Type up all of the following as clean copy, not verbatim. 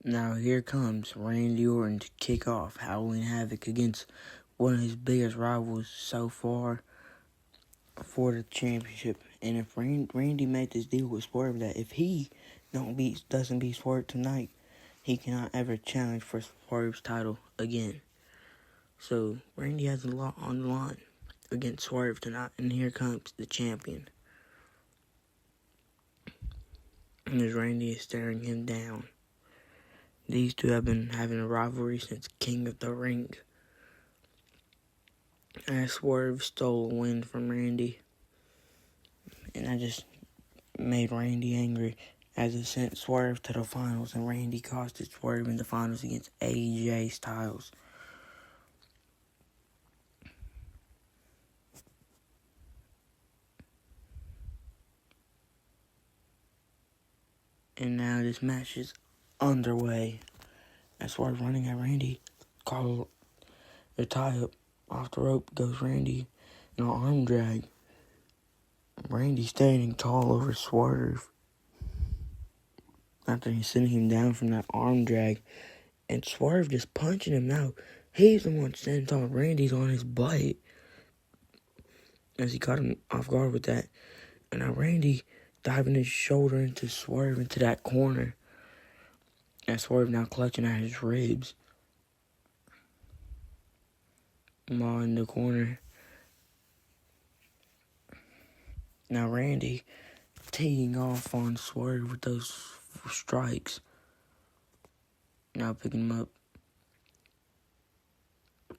Now here comes Randy Orton to kick off Halloween Havoc against one of his biggest rivals so far for the championship. And if Randy made this deal with Swerve that if he doesn't beat Swerve tonight, he cannot ever challenge for Swerve's title again. So Randy has a lot on the line against Swerve tonight, and here comes the champion. And as Randy is staring him down. These two have been having a rivalry since King of the Ring. And Swerve stole a win from Randy. And that just made Randy angry as it sent Swerve to the finals. And Randy costed Swerve in the finals against AJ Styles. And now this match is underway. As Swerve running at Randy, call the tie up. Off the rope goes Randy in an arm drag. Randy standing tall over Swerve after he's sending him down from that arm drag. And Swerve just punching him now. He's the one standing tall. Randy's on his butt as he caught him off guard with that. And now Randy diving his shoulder into Swerve into that corner. And Swerve now clutching at his ribs. Maw in the corner. Now Randy teeing off on Swerve with those strikes. Now picking him up.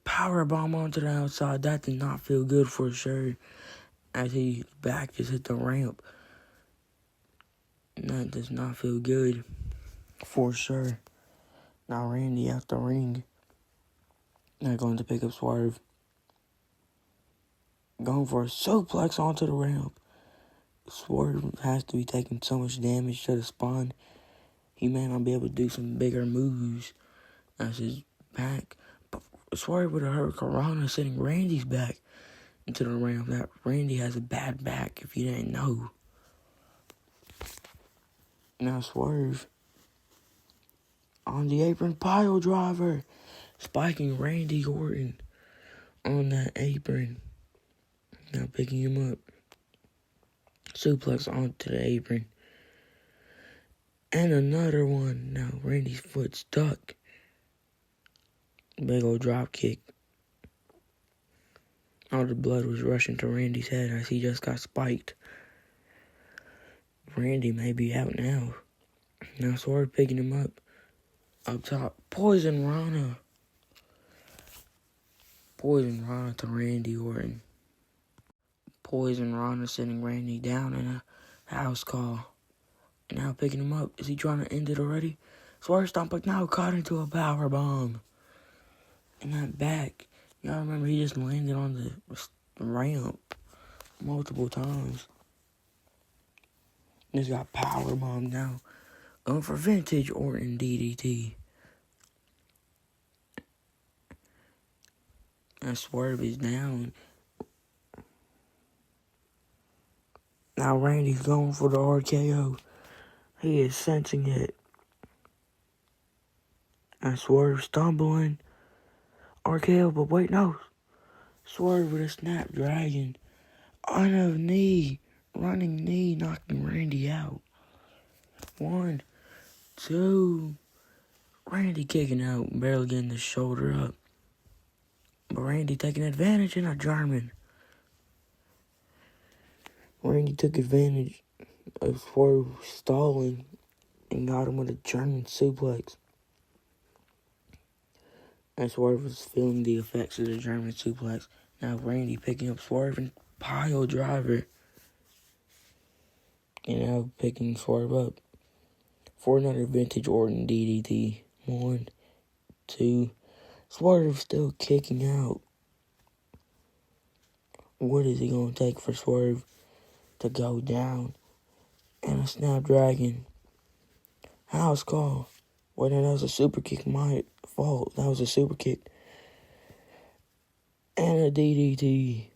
Powerbomb onto the outside. That did not feel good for sure. As his back just hit the ramp. That does not feel good for sure. Now Randy out the ring. Now going to pick up Swerve. Going for a suplex onto the ramp. Swerve has to be taking so much damage to the spine. He may not be able to do some bigger moves as his back. But Swerve with a Hurricanrana sending Randy's back into the ramp. That Randy has a bad back if you didn't know. Now Swerve on the apron pile driver. Spiking Randy Orton on that apron. Now picking him up. Suplex onto the apron. And another one. Now Randy's foot stuck. Big old drop kick. All the blood was rushing to Randy's head as he just got spiked. Randy may be out now. Now Swerve picking him up. Up top. Poison Rana. Poison Rana to Randy Orton. Poison Rana sending Randy down in a house call. And now picking him up. Is he trying to end it already? Swerve stomp, but now caught into a power bomb. And that back. Y'all remember he just landed on the ramp multiple times. He's got power bomb now. Going for vintage Orton DDT. And Swerve is down. Now Randy's going for the RKO. He is sensing it. And Swerve stumbling. RKO, but wait, no. Swerve with a snapdragon. On a knee. Running knee, knocking Randy out. 1, 2. Randy kicking out, barely getting the shoulder up. But Randy taking advantage in a German. Randy took advantage of Swerve stalling and got him with a German suplex. And Swerve was feeling the effects of the German suplex. Now Randy picking up Swerve and pile driver. And now picking Swerve up for another vintage Orton DDT. 1, 2. Swerve still kicking out. What is he going to take for Swerve to go down? And a Snapdragon. House call. Well, that was a super kick. My fault. That was a super kick. And a DDT.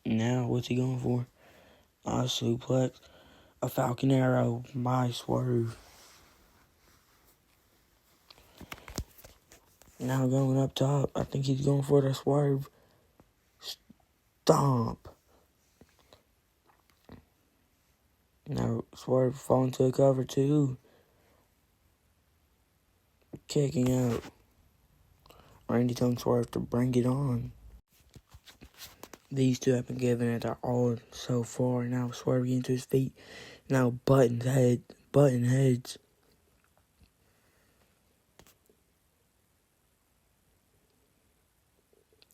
Now, what's he going for? A suplex. A Falcon Arrow by Swerve. Now going up top. I think he's going for the Swerve stomp. Now Swerve falling to cover 2. Kicking out. Randy telling Swerve to bring it on. These two have been giving it their all so far. Now Swerve getting to his feet. Now button heads.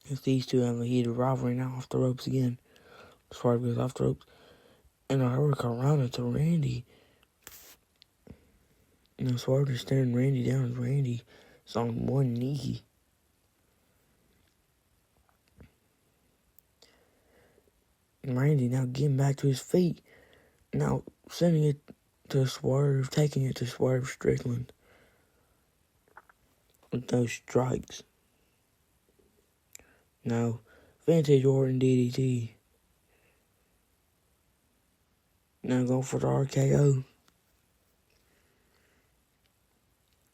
If these two have a heated rivalry now off the ropes again. Swerve goes off the ropes. And a hurricane to Randy. Now Swerve is staring Randy down as Randy is on one knee. And Randy now getting back to his feet. Now sending it to Swerve, taking it to Swerve Strickland. With those strikes. Now, Vintage Orton DDT. Now going for the RKO.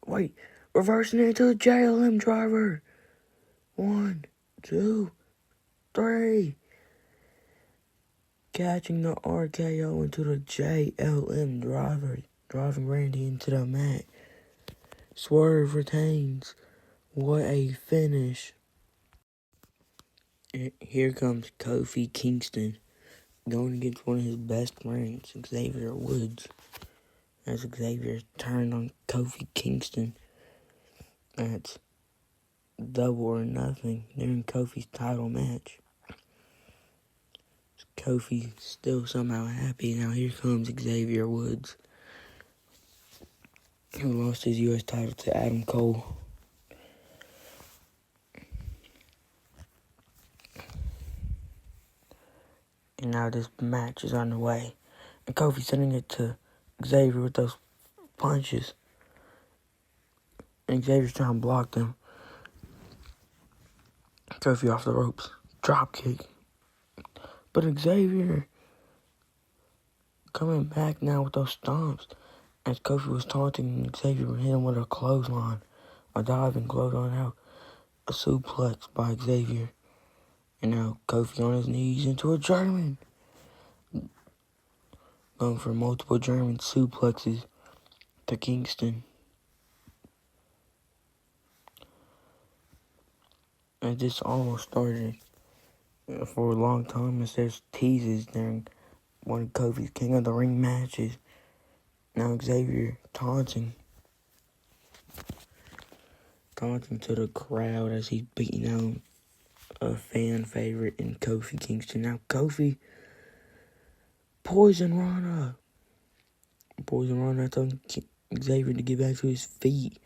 Wait, reversing it to the JLM driver. 1, 2, 3. Catching the RKO into the JLM driver. Driving Randy into the mat. Swerve retains. What a finish. Here comes Kofi Kingston. Going against one of his best friends, Xavier Woods. As Xavier turned on Kofi Kingston. That's double or nothing during Kofi's title match. Kofi still somehow happy. Now here comes Xavier Woods, who lost his U.S. title to Adam Cole. And now this match is underway. And Kofi sending it to Xavier with those punches. And Xavier's trying to block them. Kofi off the ropes. Drop kick. But Xavier coming back now with those stomps. As Kofi was taunting, Xavier hit him with a clothesline. A diving clothesline out. A suplex by Xavier. And now Kofi on his knees into a German. Going for multiple German suplexes to Kingston. And this almost started for a long time as there's teases during one of Kofi's King of the Ring matches. Now Xavier taunting to the crowd as he's beating out a fan favorite in Kofi Kingston. Now Kofi Poison Rana telling Xavier to get back to his feet.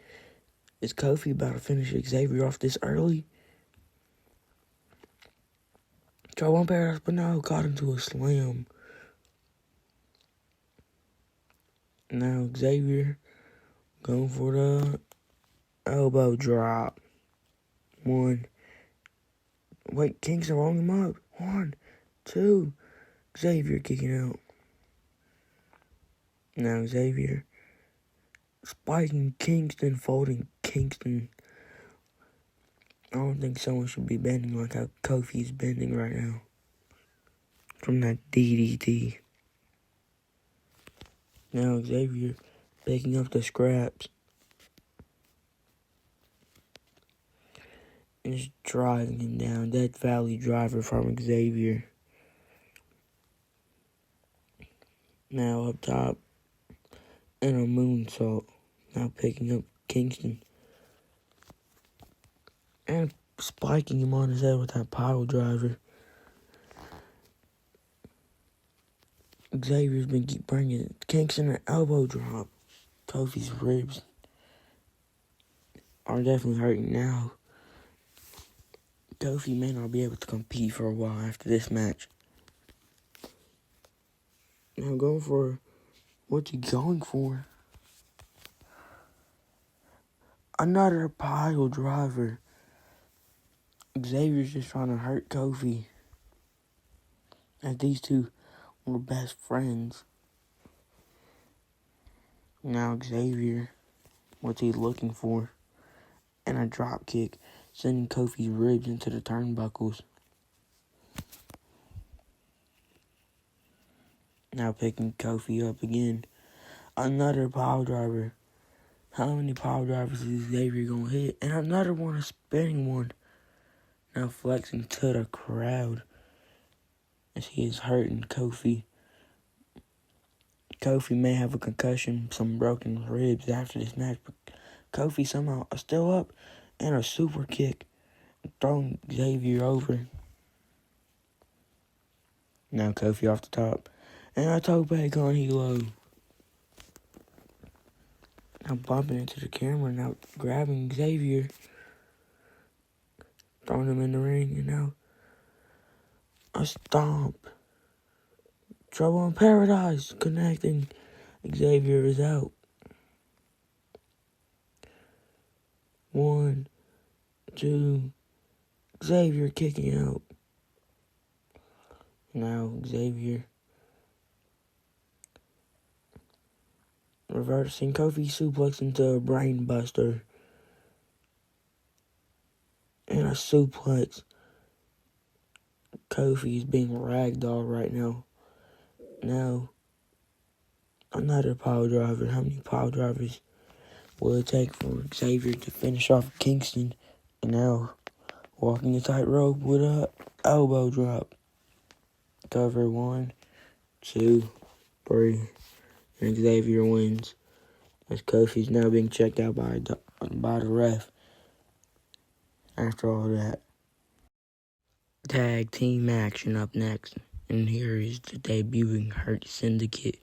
Is Kofi about to finish Xavier off this early? Try one paradise, but no, got into a slam. Now Xavier going for the elbow drop. 1. Wait, Kingston rolling him up. 1, 2. Xavier kicking out. Now Xavier spiking Kingston, folding Kingston. I don't think someone should be bending like how Kofi's bending right now. From that DDT. Now Xavier picking up the scraps. And just driving him down. That Valley driver from Xavier. Now up top. And a moonsault. Now picking up Kingston. And spiking him on his head with that pile driver. Xavier's been bringing it. Kingston an elbow drop. Kofi's ribs are definitely hurting now. Kofi may not be able to compete for a while after this match. Now going for... What's he going for? Another pile driver. Xavier's just trying to hurt Kofi. As these two were best friends. Now Xavier, what's he looking for? And a drop kick, sending Kofi's ribs into the turnbuckles. Now picking Kofi up again. Another pile driver. How many pile drivers is Xavier gonna hit? And another one, a spinning one. Now flexing to the crowd as he is hurting Kofi. Kofi may have a concussion, some broken ribs after this match, but Kofi somehow is still up, and a super kick, throwing Xavier over. Now Kofi off the top, and a toe back on Hilo. Now bumping into the camera, now grabbing Xavier, throwing him in the ring, and now a stomp. Trouble in Paradise, connecting. Xavier is out. 1, 2, Xavier kicking out. Now Xavier reversing Kofi suplex into a brain buster. And a suplex. Kofi is being ragdolled right now. Now, another pile driver. How many pile drivers will it take for Xavier to finish off Kingston? And now, walking the tightrope with a elbow drop. Cover 1, 2, 3. And Xavier wins. As Kofi's now being checked out by the ref. After all that. Tag team action up next. And here is the debuting Hurt Syndicate.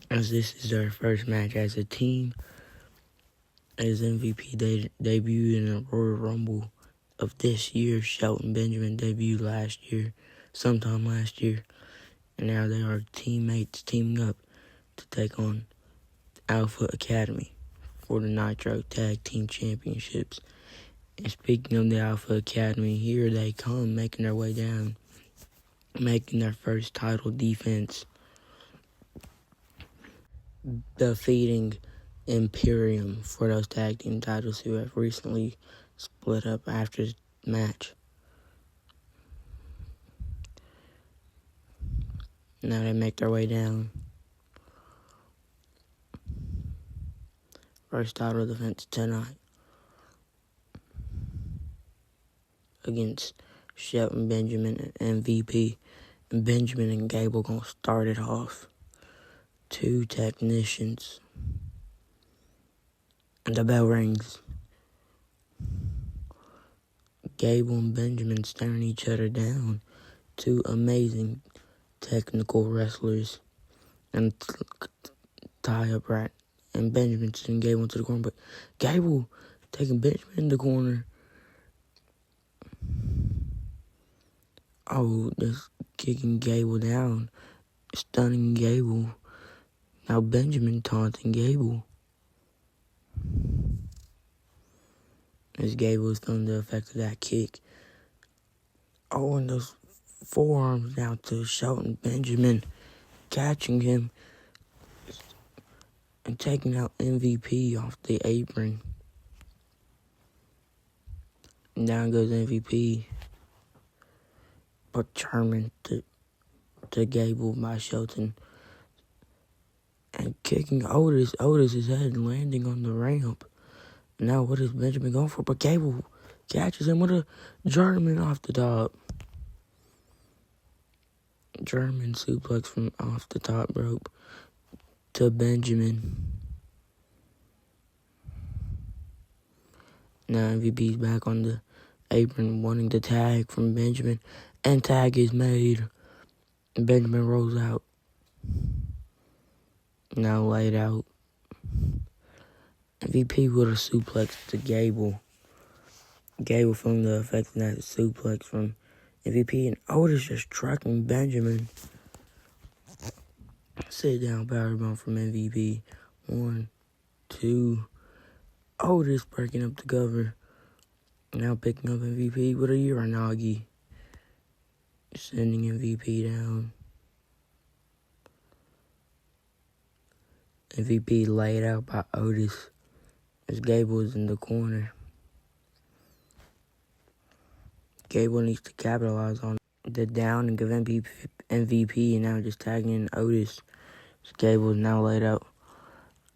As this is their first match as a team. As MVP debuted in the Royal Rumble of this year. Shelton Benjamin debuted sometime last year. And now they are teammates teaming up to take on Alpha Academy for the Nitro Tag Team Championships. And speaking of the Alpha Academy, here they come, making their way down, making their first title defense, defeating Imperium for those tag team titles who have recently split up after the match. Now they make their way down. First title defense tonight against Shelton Benjamin and MVP. And Benjamin and Gable gonna start it off. 2 technicians. And the bell rings. Gable and Benjamin staring each other down. 2 amazing technical wrestlers. And tie up right. And Benjamin sending Gable into the corner. But Gable taking Benjamin in the corner. Oh, just kicking Gable down. Stunning Gable. Now Benjamin taunting Gable. As Gable is feeling the effect of that kick. Oh, and those forearms down to Shelton Benjamin. Catching him. And taking out MVP off the apron. And down goes MVP. But German to Gable by Shelton. And kicking Otis's head and landing on the ramp. Now what is Benjamin going for? But Gable catches him with a German off the top. German suplex from off the top rope to Benjamin. Now MVP's back on the apron wanting the tag from Benjamin. And tag is made. Benjamin rolls out. Now laid out. MVP with a suplex to Gable. Gable feeling the effect of that suplex from MVP. And Otis just trucking Benjamin. Sit down powerbomb from MVP. 1, 2. Otis breaking up the cover. Now picking up MVP with a Uranagi. Sending MVP down. MVP laid out by Otis as Gable is in the corner. Gable needs to capitalize on the down and give MVP, and now just tagging in Otis. So Gable is now laid out.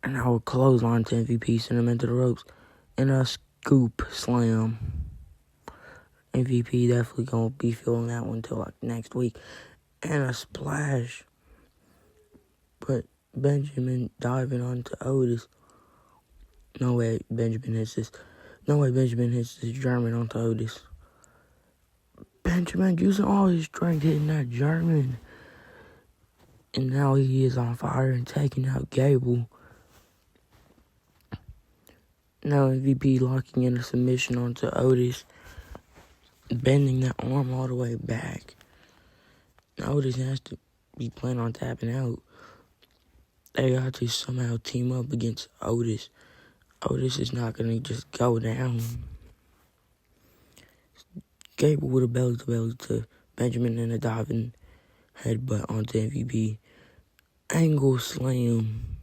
And now a clothesline to MVP, send him into the ropes. And a scoop slam. MVP definitely going to be feeling that one till like next week. And a splash. But Benjamin diving onto Otis. No way Benjamin hits this German onto Otis. Benjamin using all his strength hitting that German. And now he is on fire and taking out Gable. Now MVP locking in a submission onto Otis. Bending that arm all the way back. Now Otis has to be planning on tapping out. They got to somehow team up against Otis. Otis is not going to just go down. Gable with a belly-to-belly to Benjamin and a diving headbutt onto MVP. Angle slam.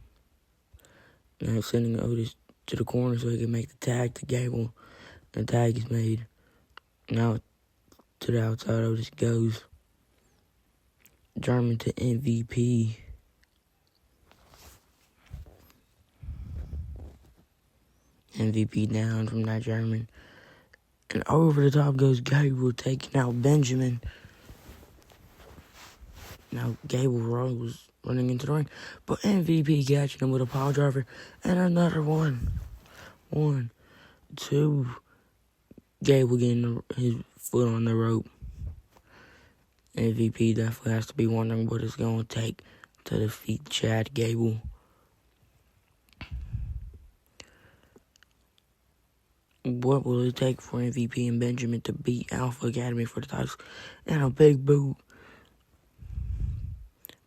Now sending Otis to the corner so he can make the tag to Gable. The tag is made. Now to the outside, Otis goes. German to MVP. MVP down from that German. And over the top goes Gable, taking out Benjamin. Now Gable rolls, running into the ring. But MVP catching him with a pile driver. And another one. 1, 2. Gable getting his foot on the rope. MVP definitely has to be wondering what it's going to take to defeat Chad Gable. What will it take for MVP and Benjamin to beat Alpha Academy for the titles? And a big boot.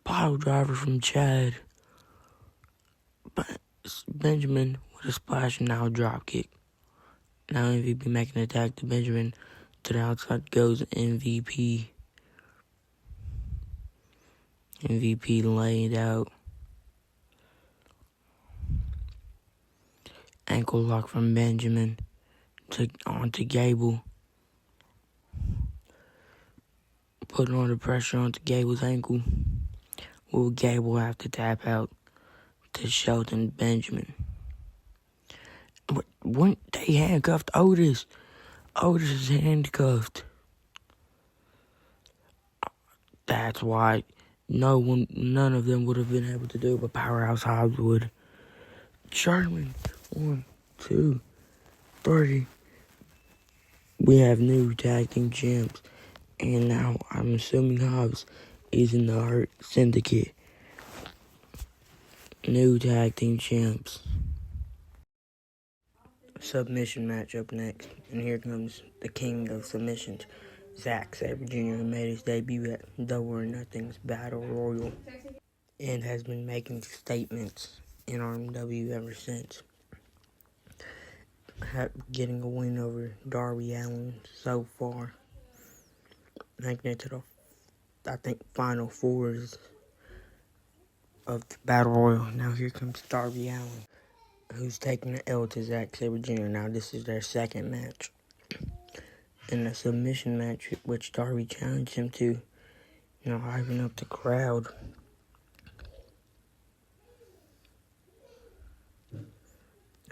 Pile driver from Chad. But Benjamin with a splash and now a drop kick. Now MVP making an attack to Benjamin. To the outside goes MVP. MVP laid out. Ankle lock from Benjamin onto Gable. Putting all the pressure onto Gable's ankle. Will Gable have to tap out to Shelton Benjamin? But weren't they handcuffed Otis? Otis is handcuffed. That's why none of them would have been able to do it, but Powerhouse Hobbs would. German, 1, 2, 3. We have new tag team champs. And now I'm assuming Hobbs is in the Hurt Syndicate. New tag team champs. Submission match up next. And here comes the king of submissions, Zack Sabre Jr., who made his debut at Double or Nothing's Battle Royal. And has been making statements in Rmw ever since. Getting a win over Darby Allin so far. Making it to the, final fours of the Battle Royal. Now here comes Darby Allin, who's taking the L to Zack Sabre Jr. Now this is their second match. In a submission match, which Darby challenged him to, hyping up the crowd.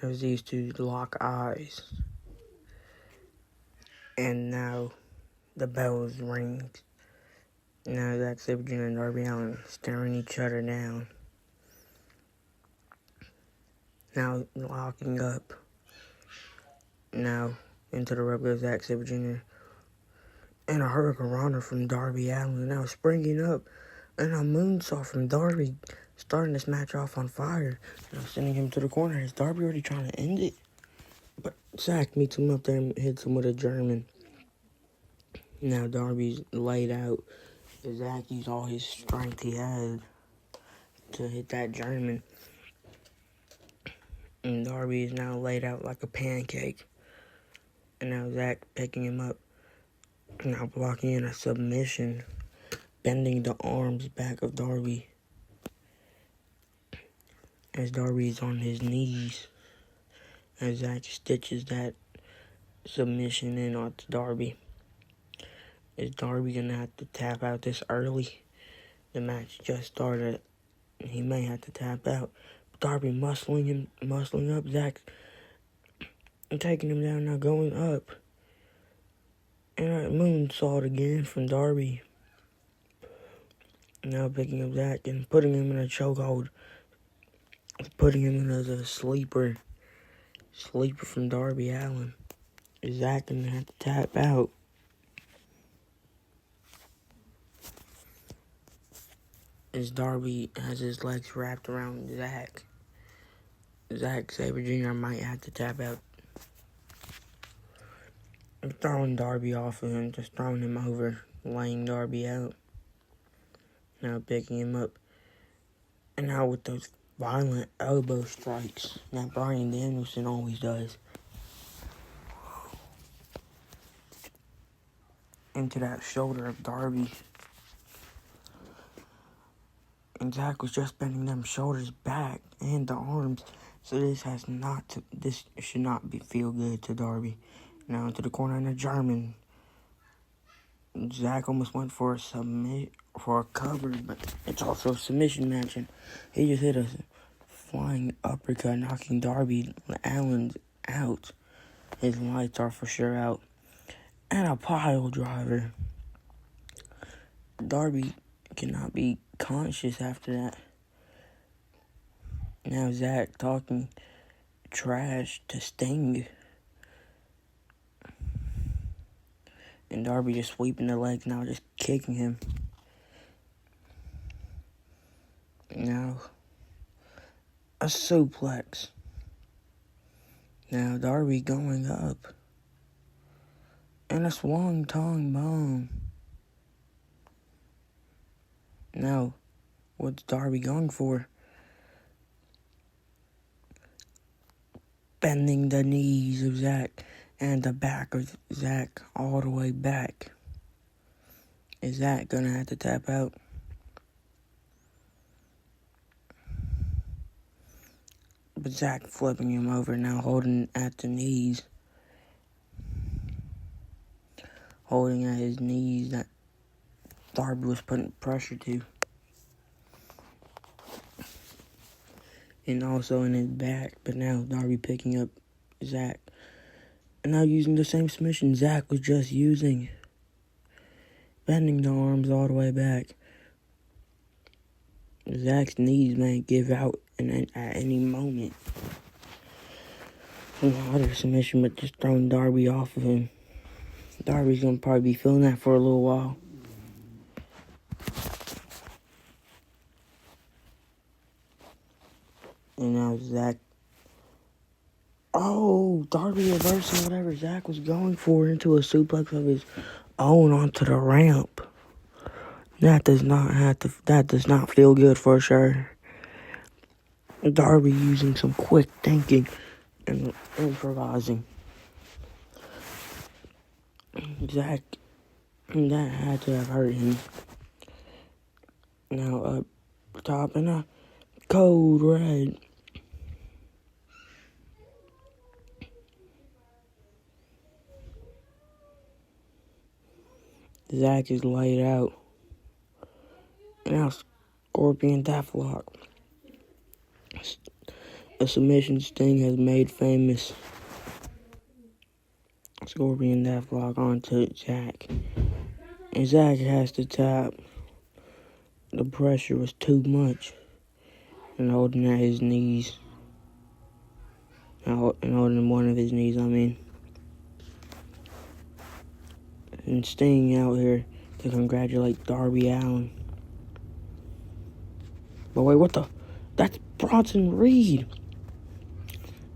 As these two lock eyes. And now the bells ring. Now Zack Sabre Jr. and Darby Allin staring each other down. Now locking up. Now into the rope goes Zack Sabre Jr. And a Hurricane Runner from Darby Allin. Now springing up. And a moonsault from Darby. Starting this match off on fire. Now sending him to the corner. Is Darby already trying to end it? But Zack meets him up there and hits him with a German. Now Darby's laid out. Zack used all his strength he had to hit that German. And Darby is now laid out like a pancake. And now Zack picking him up. Now blocking in a submission. Bending the arms back of Darby. as Darby is on his knees. As Zach stitches that submission in onto Darby. Is Darby going to have to tap out this early? The match just started. He may have to tap out. Darby muscling up Zach and taking him down, now going up. And a moonsault again from Darby. Now picking up Zach and putting him in a chokehold. Putting him in as a sleeper. Sleeper from Darby Allin. Is Zach going to have to tap out? As Darby has his legs wrapped around Zach. Zack Sabre Jr. might have to tap out. Throwing Darby off of him, just throwing him over, laying Darby out. Now picking him up. And now with those violent elbow strikes that Bryan Danielson always does. Into that shoulder of Darby. And Zach was just bending them shoulders back and the arms. So this should not feel good to Darby. Now into the corner in the German. Zach almost went for a cover, but it's also a submission match. And he just hit a flying uppercut, knocking Darby Allin out. His lights are for sure out. And a pile driver. Darby cannot be conscious after that. Now Zach talking trash to Sting. And Darby just sweeping the legs now, just kicking him. Now, a suplex. Now Darby going up. And a swan-tongue bomb. Now, what's Darby going for? Bending the knees of Zach and the back of Zach all the way back. Is Zach gonna have to tap out? But Zach flipping him over now, holding at the knees. Holding at his knees that Darby was putting pressure to. And also in his back. But now Darby picking up Zach. And now using the same submission Zach was just using. Bending the arms all the way back. Zach's knees may give out at any moment. Another submission, but just throwing Darby off of him. Darby's going to probably be feeling that for a little while. And now Zach. Oh, Darby reversing whatever Zach was going for into a suplex of his own onto the ramp. That does not feel good for sure. Darby using some quick thinking and improvising. Zach, that had to have hurt him. Now up top and a code red. Zach is laid out. Now Scorpion Deathlock. A submission Sting has made famous. Scorpion Deathlock onto Zach. And Zach has to tap. The pressure was too much. And holding at his knees. And holding one of his knees, I mean. And Sting out here to congratulate Darby Allin. But wait, what the? That's Bronson Reed.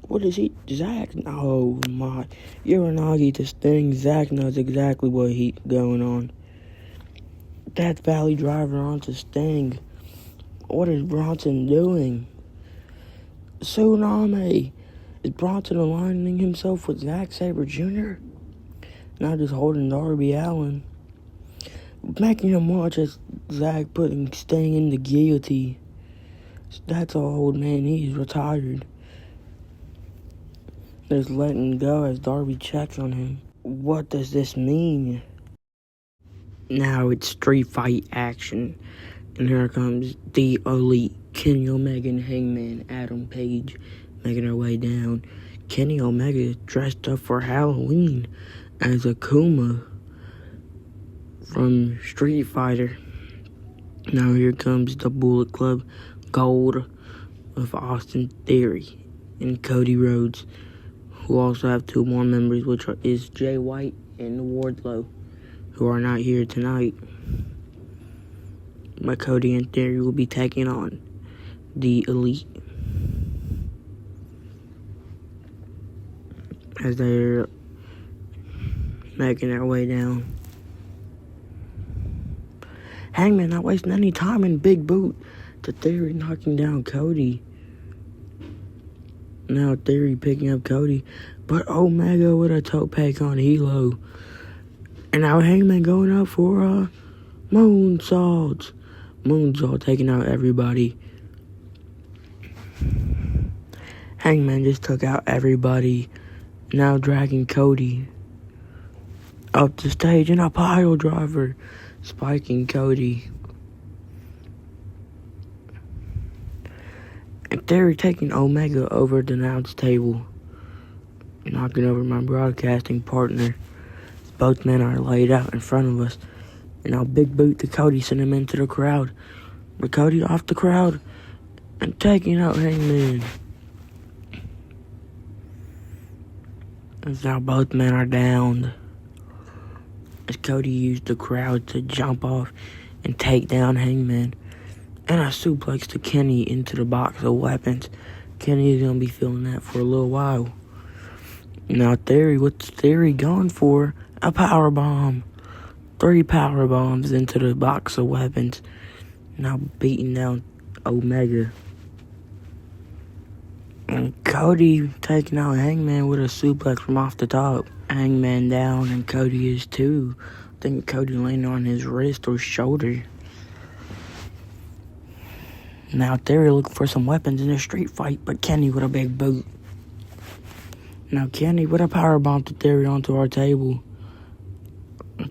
What is he? Zach? Oh my. Uranagi to Sting. Zach knows exactly what he's going on. That Valley Driver onto Sting. What is Bronson doing? Tsunami. Is Bronson aligning himself with Zack Sabre Jr.? Not just holding Darby Allin. Making him watch as Zach putting Sting in the guillotine. That's an old man. He's retired. Just letting him go as Darby checks on him. What does this mean? Now it's street fight action. And here comes the Elite. Kenny Omega and Hangman Adam Page making their way down. Kenny Omega dressed up for Halloween as Akuma from Street Fighter. Now here comes the Bullet Club Gold of Austin Theory and Cody Rhodes, who also have two more members, which is Jay White and Wardlow, who are not here tonight. But Cody and Theory will be taking on the Elite as they're making their way down. Hangman not wasting any time in big boot to Theory knocking down Cody. Now Theory picking up Cody, but Omega with a toe pack on Hilo. And now Hangman going up for moonsaults. Moonsault taking out everybody. Hangman just took out everybody. Now dragging Cody up the stage in a pile driver, spiking Cody. And Theory taking Omega over the announce table, knocking over my broadcasting partner. Both men are laid out in front of us. And now big boot to Cody, send him into the crowd. But Cody off the crowd and taking out Hangman. As now both men are down. As Cody used the crowd to jump off and take down Hangman. And a suplex to Kenny into the box of weapons. Kenny is going to be feeling that for a little while. Now Theory, what's Theory going for? A power bomb. 3 power bombs into the box of weapons. Now beating down Omega. And Cody taking out Hangman with a suplex from off the top. Hangman down and Cody is too. I think Cody landed on his wrist or shoulder. Now Theory looking for some weapons in a street fight, but Kenny with a big boot. Now Kenny with a power bomb to Theory onto our table.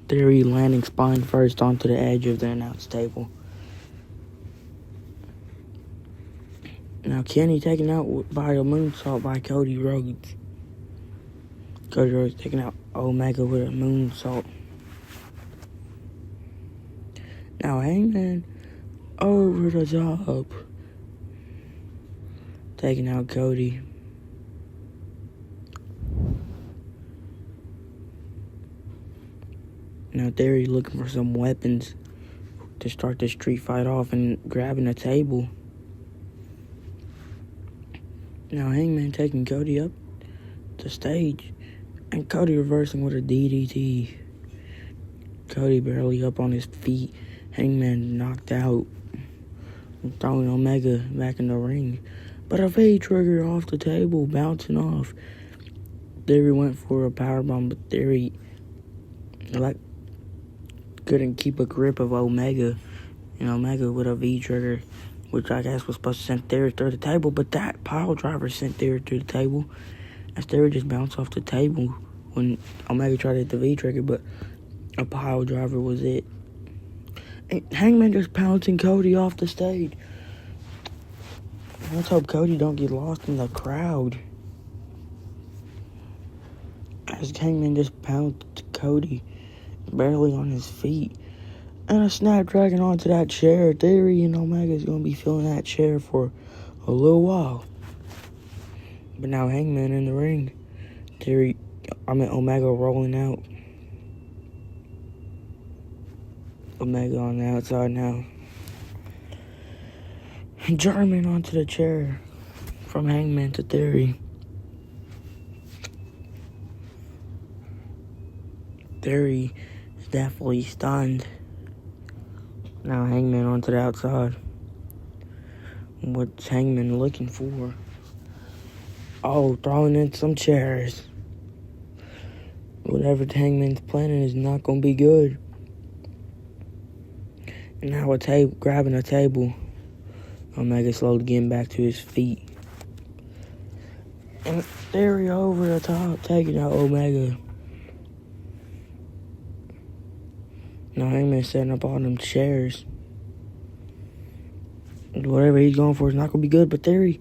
Theory landing spine first onto the edge of the announce table. Now Kenny taken out by a moonsault by Cody Rhodes. Cody Rhodes taking out Omega with a moonsault. Now Hangman over the top, taking out Cody. Now Theory looking for some weapons to start the street fight off and grabbing a table. Now Hangman taking Cody up the stage and Cody reversing with a DDT. Cody barely up on his feet. Hangman knocked out, throwing Omega back in the ring. But a V-trigger off the table, bouncing off. Theory went for a powerbomb, but Theory couldn't keep a grip of Omega. And Omega with a V-trigger, which I guess was supposed to send Theory through the table, but that pile driver sent Theory through the table. As Theory just bounced off the table when Omega tried to hit the V-trigger, but a pile driver was it. And Hangman just pouncing Cody off the stage. Let's hope Cody don't get lost in the crowd. As Hangman just pounced Cody, barely on his feet. And a snapdragon onto that chair. Theory and Omega is going to be feeling that chair for a little while. But now Hangman in the ring. Omega rolling out. Omega on the outside now. German onto the chair. From Hangman to Theory. Theory is definitely stunned. Now Hangman onto the outside. What's Hangman looking for? Oh, throwing in some chairs. Whatever Hangman's planning is not going to be good. And now grabbing a table. Omega slowly getting back to his feet. And Theory over the top, taking out Omega. Now Hangman setting up all them chairs. Whatever he's going for is not going to be good, but Theory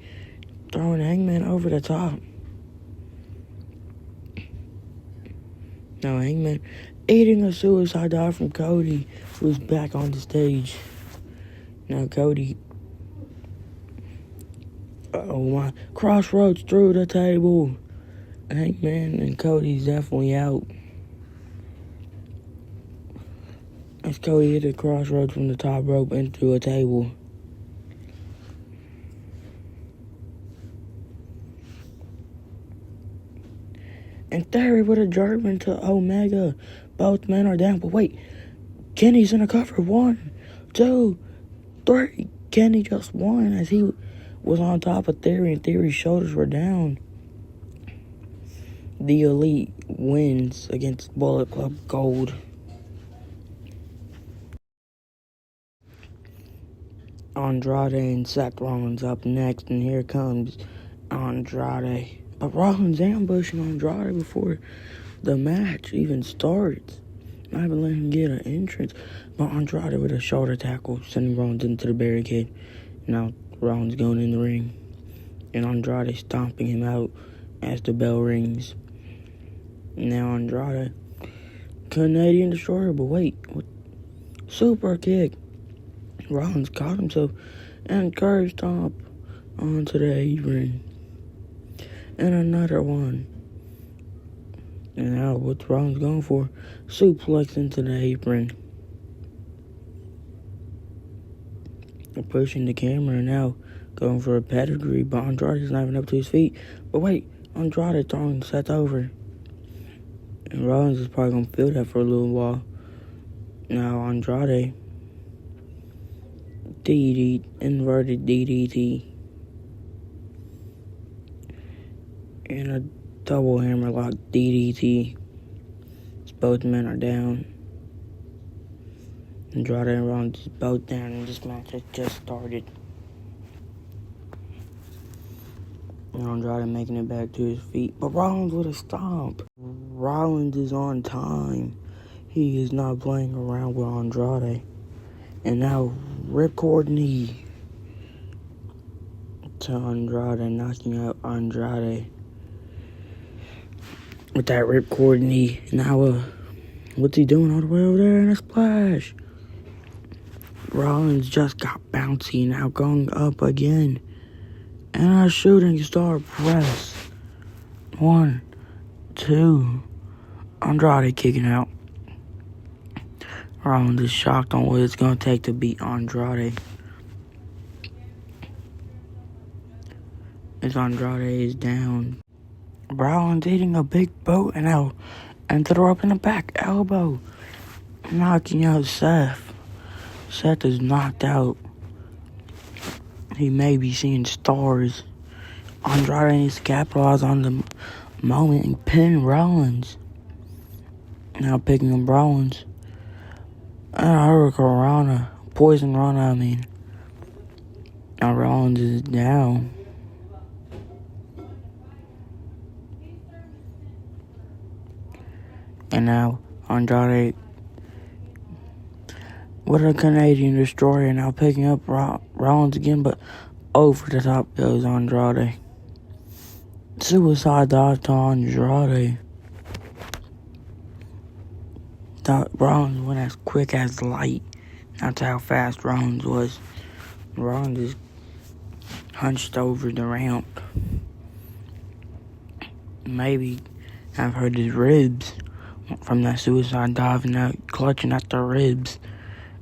throwing Hangman over the top. Now Hangman eating a suicide dive from Cody, who's back on the stage. Now Cody, oh my, crossroads through the table. Hangman and Cody's definitely out. As Cody hit a crossroads from the top rope into a table. And Theory with a German to Omega. Both men are down, but wait. Kenny's in a cover. 1, 2, 3. Kenny just won as he was on top of Theory, and Theory's shoulders were down. The Elite wins against Bullet Club Gold. Andrade and Seth Rollins up next, and here comes Andrade. But Rollins ambushing Andrade before the match even starts. Not even letting him get an entrance. But Andrade with a shoulder tackle, sending Rollins into the barricade. Now Rollins going in the ring. And Andrade stomping him out as the bell rings. Now Andrade, Canadian Destroyer, but wait, what? Super kick. Rollins caught himself and curb stomp onto the apron. And another one. And now what's Rollins going for? Suplex into the apron. They're pushing the camera now, going for a pedigree, but Andrade's not even up to his feet. But wait, Andrade throwing Seth over. And Rollins is probably going to feel that for a little while. Now Andrade, inverted DDT. And a double hammerlock DDT. Both men are down. Andrade and Rollins is both down, and this match has just started. And Andrade making it back to his feet, but Rollins with a stomp. Rollins is on time. He is not playing around with Andrade. And now ripcord knee to Andrade, knocking out Andrade with that ripcord knee. Now what's he doing all the way over there in a splash? Rollins just got bouncy, now going up again. And a shooting star press. 1, 2. Andrade kicking out. Rollins is shocked on what it's going to take to beat Andrade. As Andrade is down. Rollins eating a big boot and out. And to the rope in the back. Elbow. Knocking out Seth. Seth is knocked out. He may be seeing stars. Andrade needs to capitalize on the moment and pin Rollins. Now picking up Rollins. Poison Rana, I mean. Now Rollins is down. And now Andrade with a Canadian Destroyer, now picking up Rollins again, but over the top goes Andrade. Suicide dive to Andrade. Rollins went as quick as light. That's how fast Rollins was. Rollins is hunched over the ramp. Maybe I've hurt his ribs from that suicide dive, and now clutching at the ribs.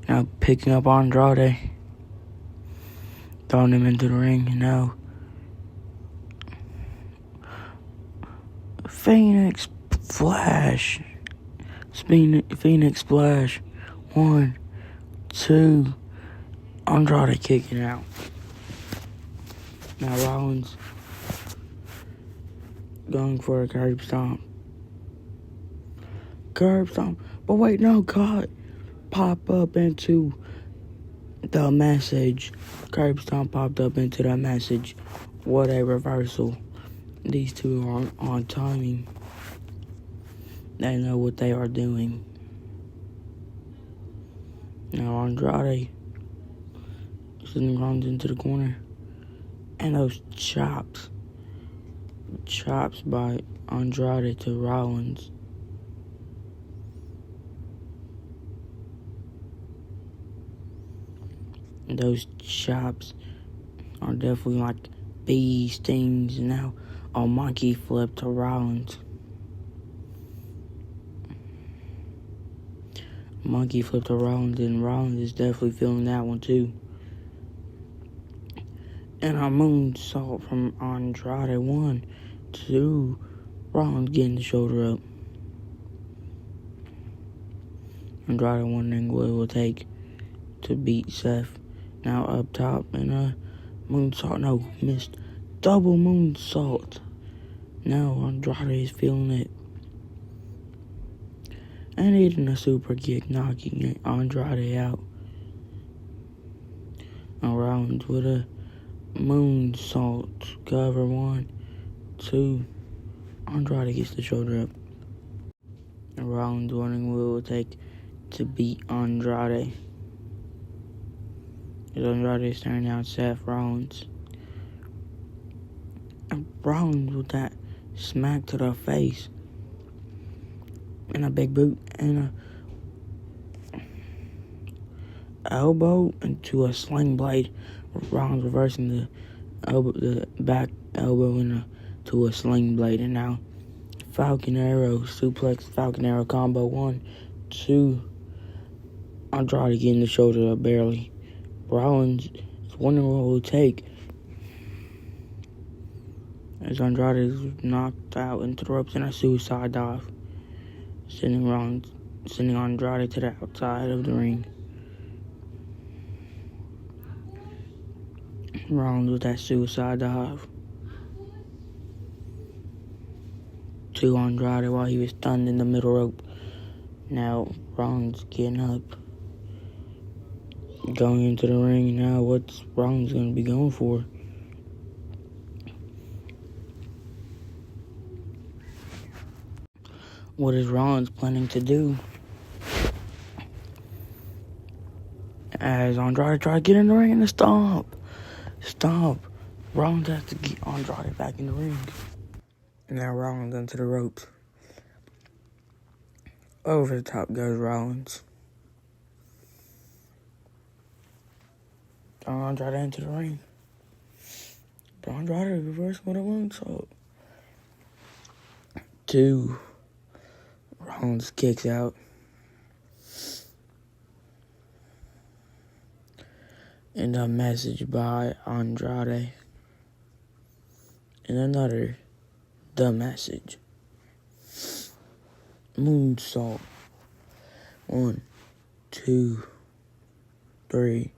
Now picking up Andrade. Throwing him into the ring, and now Phoenix Flash. Phoenix Splash. 1, 2. Andrade kicking out. Now Rollins going for a curb stomp. But wait, no, God. Pop up into The message. Curb stomp popped up into the message. What a reversal. These two are on timing. They know what they are doing. Now Andrade runs into the corner. And those chops by Andrade to Rollins. And those chops are definitely like bee stings. Now a monkey flip to Rollins. Monkey flip to Rollins, and Rollins is definitely feeling that one too. And a moonsault from Andrade. 1, 2. Rollins getting the shoulder up. Andrade wondering what it will take to beat Seth. Now up top, and a moonsault. No, missed. Double moonsault. Now Andrade is feeling it. And hitting a super kick, knocking Andrade out. Now Rollins with a moonsault. Cover. 1, 2. Andrade gets the shoulder up. And Rollins wondering what it will take to beat Andrade. As Andrade is staring out Seth Rollins. And Rollins with that smack to the face. And a big boot. And a elbow into a sling blade. Rollins reversing the back elbow to a sling blade. And now Falcon Arrow suplex, Falcon Arrow combo. 1, 2. Andrade getting the shoulder up barely. Rollins is wondering what it will take. As Andrade is knocked out into the ropes in a suicide dive. Sending Andrade to the outside of the ring. Rollins with that suicide dive to Andrade while he was stunned in the middle rope. Now Rollins getting up, going into the ring. Now what's Rollins going to be going for? What is Rollins planning to do? As Andrade tries to get in the ring and a stomp. Rollins has to get Andrade back in the ring. And now Rollins into the ropes. Over the top goes Rollins. Andrade into the ring. But Andrade reversed with a moonsault. 2. Rollins kicks out. And a message by Andrade. And another, the message. Moonsault. 1, 2, 3.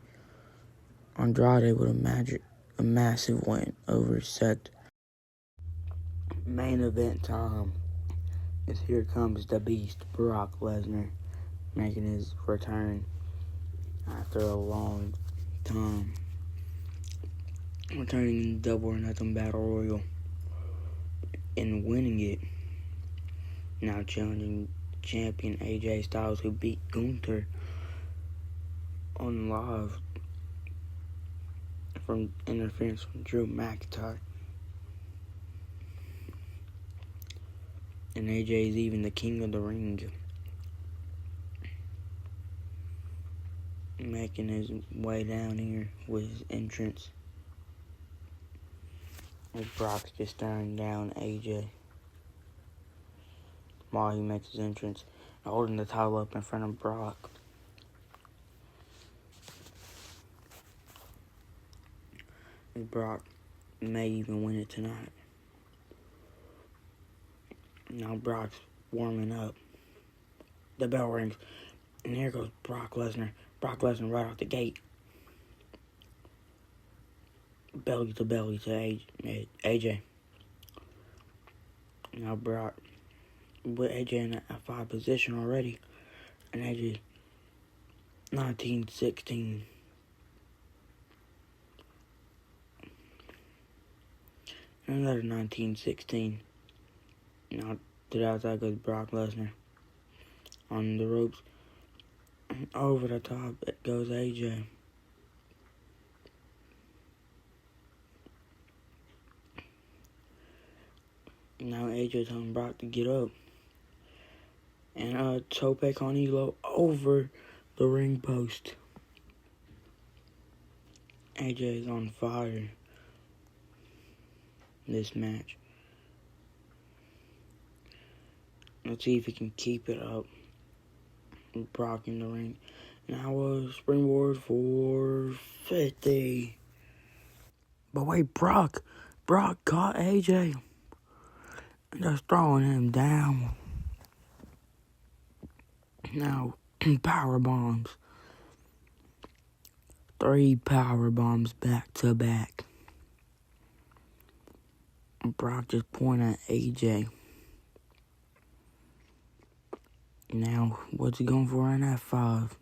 Andrade with a massive win over Seth. Main event time. As here comes the Beast, Brock Lesnar, making his return after a long time. Returning in the Double or Nothing Battle Royal and winning it. Now challenging champion AJ Styles, who beat Gunther on live from interference from Drew McIntyre. And AJ is even the king of the ring, making his way down here with his entrance. And Brock's just staring down AJ while he makes his entrance, holding the title up in front of Brock. And Brock may even win it tonight. Now Brock's warming up. The bell rings, and here goes Brock Lesnar. Brock Lesnar right off the gate. Belly to AJ. Now Brock with AJ in a 5 position already. And AJ 19-16. Another 1916. Now to the outside goes Brock Lesnar. On the ropes. And over the top it goes AJ. Now AJ telling Brock to get up. And a tope con hilo over the ring post. AJ is on fire in this match. Let's see if he can keep it up. Brock in the ring. Now a springboard for 50. But wait, Brock caught AJ. And just throwing him down. Now, power bombs. 3 power bombs back to back. Brock just pointing at AJ. Now, what's he going for in that 5?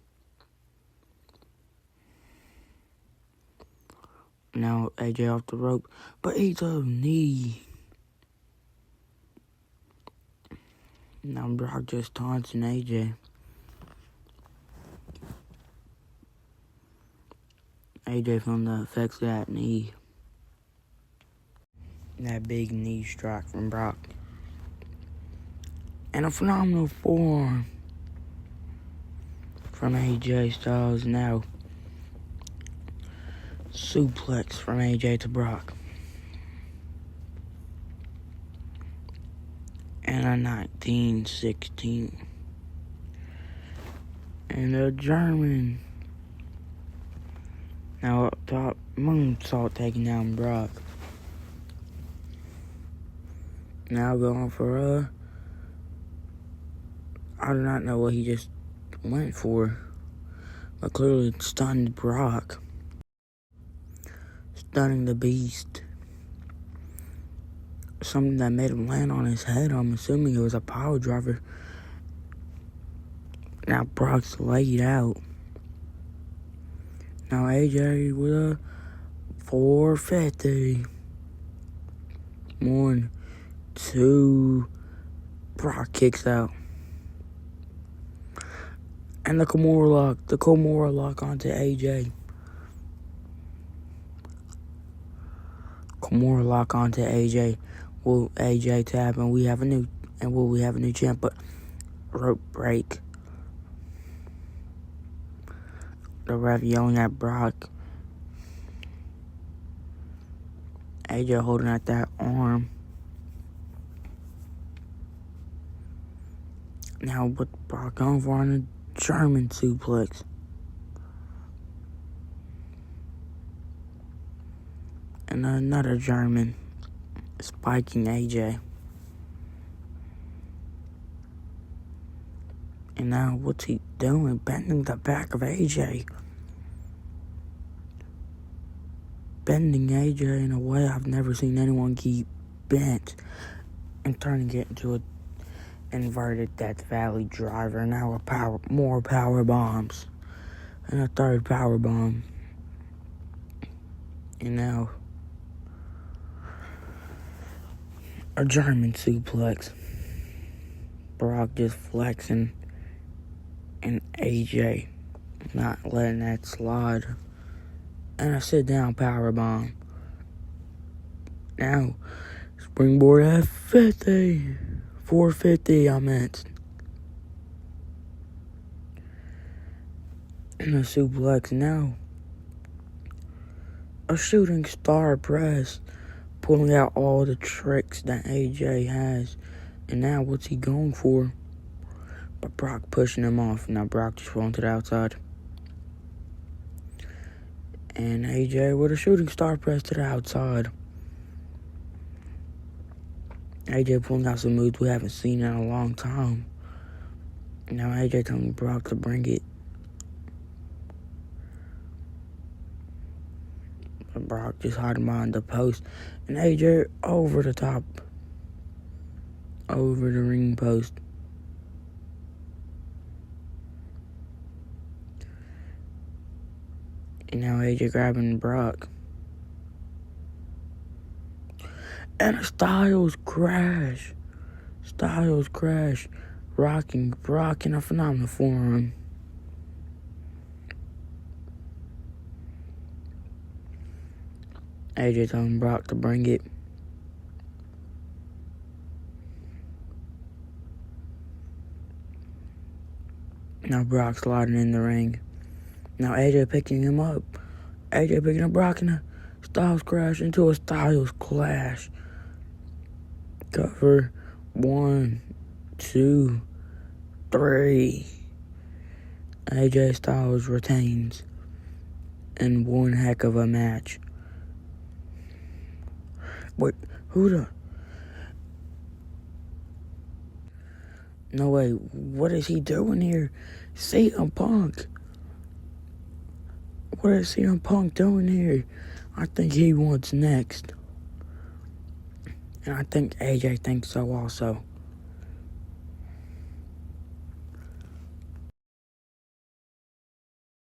Now, AJ off the rope, but he's a knee. Now, Brock just taunting AJ. AJ from the effects of that knee. That big knee strike from Brock. And a phenomenal forearm from AJ Styles. Now, suplex from AJ to Brock. And a 1916. And a German. Now up top, moonsault taking down Brock. Now going for I do not know what he just went for. But clearly it stunned Brock. Stunning the Beast. Something that made him land on his head. I'm assuming it was a power driver. Now Brock's laid out. Now AJ with a 450. 1, 2. Brock kicks out. And the Kimura lock onto AJ. Kimura lock onto AJ. Will AJ tap and will we have a new champ? But rope break. The ref yelling at Brock. AJ holding at that arm. Now with Brock going for on a German suplex. And another German spiking AJ. And now what's he doing? Bending the back of AJ. Bending AJ in a way I've never seen anyone keep bent. And turning it into a inverted Death Valley driver. Now more power bombs. And a 3rd power bomb. And now a German suplex. Brock just flexing. And AJ not letting that slide. And a sit down power bomb. Now springboard at 50. 450 I meant. And a suplex now. A shooting star press. Pulling out all the tricks that AJ has. And now what's he going for? But Brock pushing him off. Now Brock just rolling to the outside. And AJ with a shooting star press to the outside. AJ pulling out some moves we haven't seen in a long time. Now AJ telling Brock to bring it. But Brock just hiding behind the post. And AJ over the top. Over the ring post. And now AJ grabbing Brock. And a Styles crash. Rocking Brock in a phenomenal form. AJ telling Brock to bring it. Now Brock sliding in the ring. Now AJ picking him up. AJ picking up Brock in a Styles crash into a Styles clash. Cover 1, 2, 3. AJ Styles retains in one heck of a match. Wait, who the? No way, what is he doing here? CM Punk. What is CM Punk doing here? I think he wants next. And I think AJ thinks so also.